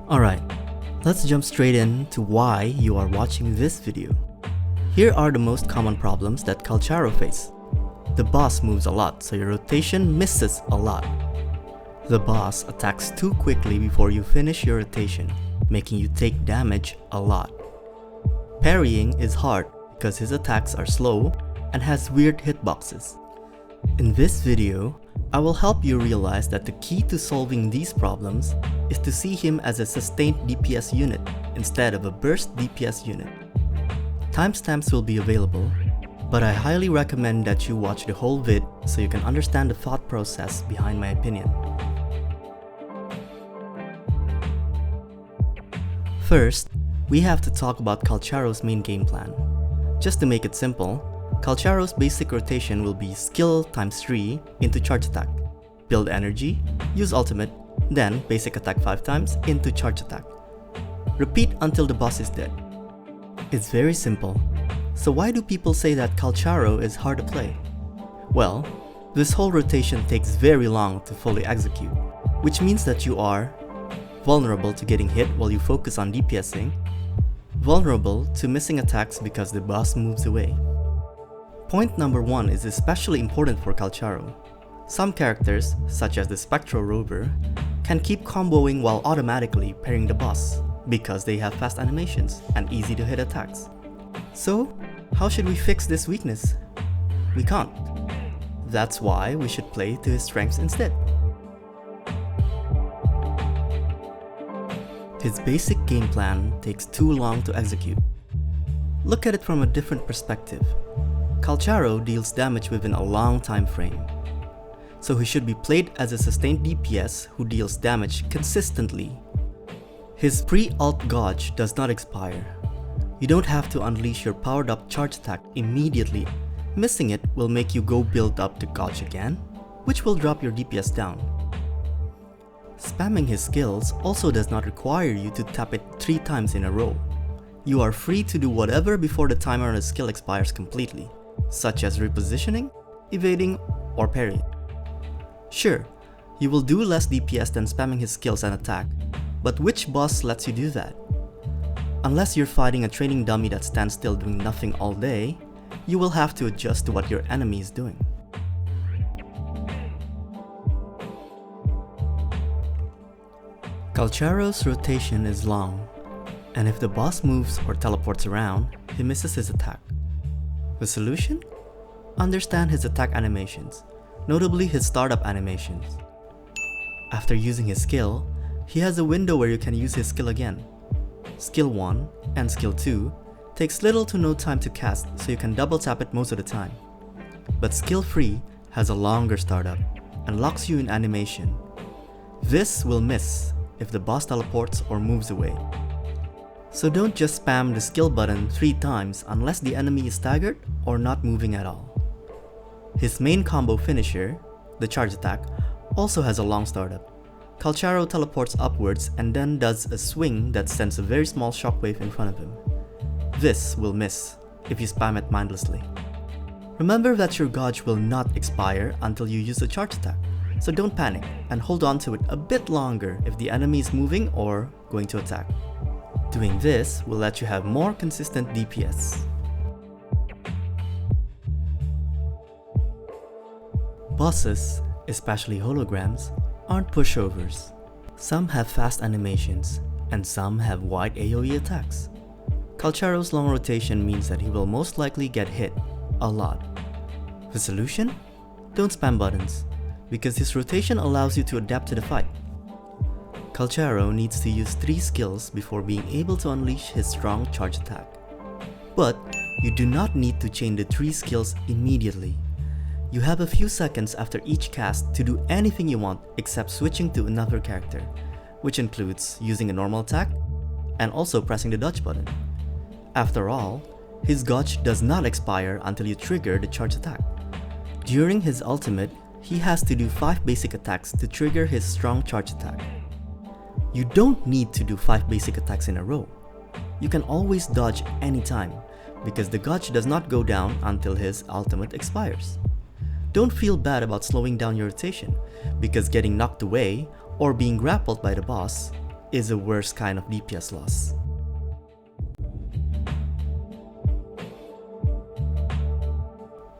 Alright, let's jump straight into why you are watching this video. Here are the most common problems that Calcharo face. The boss moves a lot, so your rotation misses a lot. The boss attacks too quickly before you finish your rotation, making you take damage a lot. Parrying is hard because his attacks are slow and has weird hitboxes. In this video, I will help you realize that the key to solving these problems is to see him as a sustained DPS unit instead of a burst DPS unit. Timestamps will be available, but I highly recommend that you watch the whole vid so you can understand the thought process behind my opinion. First, we have to talk about Calcharo's main game plan. Just to make it simple, Calcharo's basic rotation will be skill times 3 into charge attack, build energy, use ultimate, then basic attack 5 times into charge attack. Repeat until the boss is dead. It's very simple. So why do people say that Calcharo is hard to play? Well, this whole rotation takes very long to fully execute, which means that you are vulnerable to getting hit while you focus on DPSing, vulnerable to missing attacks because the boss moves away. Point number 1 is especially important for Calcharo. Some characters, such as the Spectral Rover, can keep comboing while automatically parrying the boss because they have fast animations and easy to hit attacks. So, how should we fix this weakness? We can't. That's why we should play to his strengths instead. His basic game plan takes too long to execute. Look at it from a different perspective. Calcharo deals damage within a long time frame, so he should be played as a sustained DPS who deals damage consistently. His pre-ult gauge does not expire. You don't have to unleash your powered up charge attack immediately. Missing it will make you go build up the gauge again, which will drop your DPS down. Spamming his skills also does not require you to tap it 3 times in a row. You are free to do whatever before the timer on the skill expires completely, such as repositioning, evading, or parry. Sure, you will do less DPS than spamming his skills and attack, but which boss lets you do that? Unless you're fighting a training dummy that stands still doing nothing all day, you will have to adjust to what your enemy is doing. Calcharo's rotation is long, and if the boss moves or teleports around, he misses his attack. The solution? Understand his attack animations, notably his startup animations. After using his skill, he has a window where you can use his skill again. Skill 1 and Skill 2 takes little to no time to cast, so you can double tap it most of the time. But Skill 3 has a longer startup and locks you in animation. This will miss if the boss teleports or moves away. So don't just spam the skill button 3 times unless the enemy is staggered or not moving at all. His main combo finisher, the charge attack, also has a long startup. Calcharo teleports upwards and then does a swing that sends a very small shockwave in front of him. This will miss if you spam it mindlessly. Remember that your gauge will not expire until you use the charge attack, so don't panic and hold on to it a bit longer if the enemy is moving or going to attack. Doing this will let you have more consistent DPS. Bosses, especially holograms, aren't pushovers. Some have fast animations, and some have wide AoE attacks. Calcharo's long rotation means that he will most likely get hit a lot. The solution? Don't spam buttons, because his rotation allows you to adapt to the fight. Calcharo needs to use 3 skills before being able to unleash his strong charge attack. But you do not need to chain the 3 skills immediately. You have a few seconds after each cast to do anything you want except switching to another character, which includes using a normal attack and also pressing the dodge button. After all, his gauge does not expire until you trigger the charge attack. During his ultimate, he has to do 5 basic attacks to trigger his strong charge attack. You don't need to do 5 basic attacks in a row. You can always dodge anytime, because the gauge does not go down until his ultimate expires. Don't feel bad about slowing down your rotation, because getting knocked away or being grappled by the boss is a worse kind of DPS loss.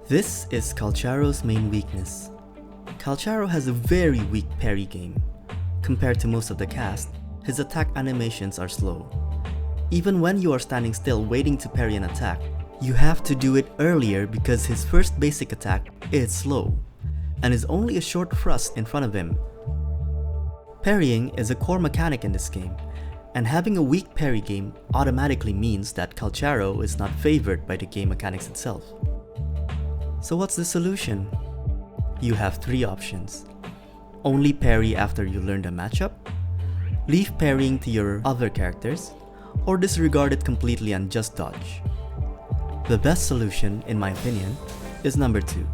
This is Calcharo's main weakness. Calcharo has a very weak parry game. Compared to most of the cast, his attack animations are slow. Even when you are standing still waiting to parry an attack, you have to do it earlier because his first basic attack is slow, and is only a short thrust in front of him. Parrying is a core mechanic in this game, and having a weak parry game automatically means that Calcharo is not favored by the game mechanics itself. So what's the solution? You have three options. Only parry after you learn the matchup, leave parrying to your other characters, or disregard it completely and just dodge. The best solution, in my opinion, is number 2.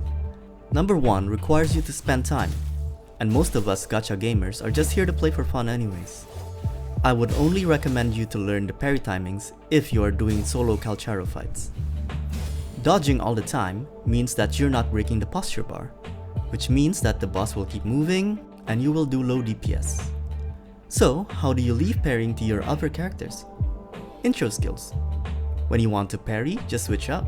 Number 1 requires you to spend time, and most of us gacha gamers are just here to play for fun anyways. I would only recommend you to learn the parry timings if you are doing solo Calcharo fights. Dodging all the time means that you're not breaking the posture bar, which means that the boss will keep moving and you will do low DPS. So, how do you leave parrying to your other characters? Intro skills. When you want to parry, just switch up.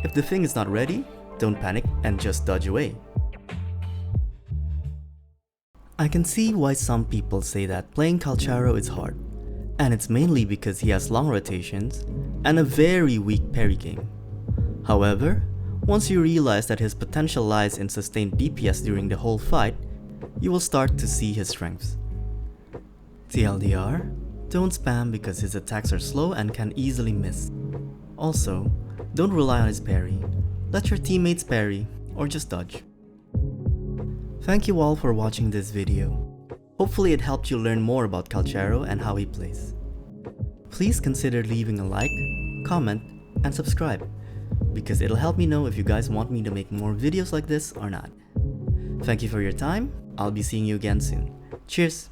If the thing is not ready, don't panic and just dodge away. I can see why some people say that playing Calcharo is hard, and it's mainly because he has long rotations and a very weak parry game. However, once you realize that his potential lies in sustained DPS during the whole fight, you will start to see his strengths. TLDR, don't spam because his attacks are slow and can easily miss. Also, don't rely on his parry. Let your teammates parry, or just dodge. Thank you all for watching this video. Hopefully it helped you learn more about Calcharo and how he plays. Please consider leaving a like, comment, and subscribe, because it'll help me know if you guys want me to make more videos like this or not. Thank you for your time. I'll be seeing you again soon. Cheers!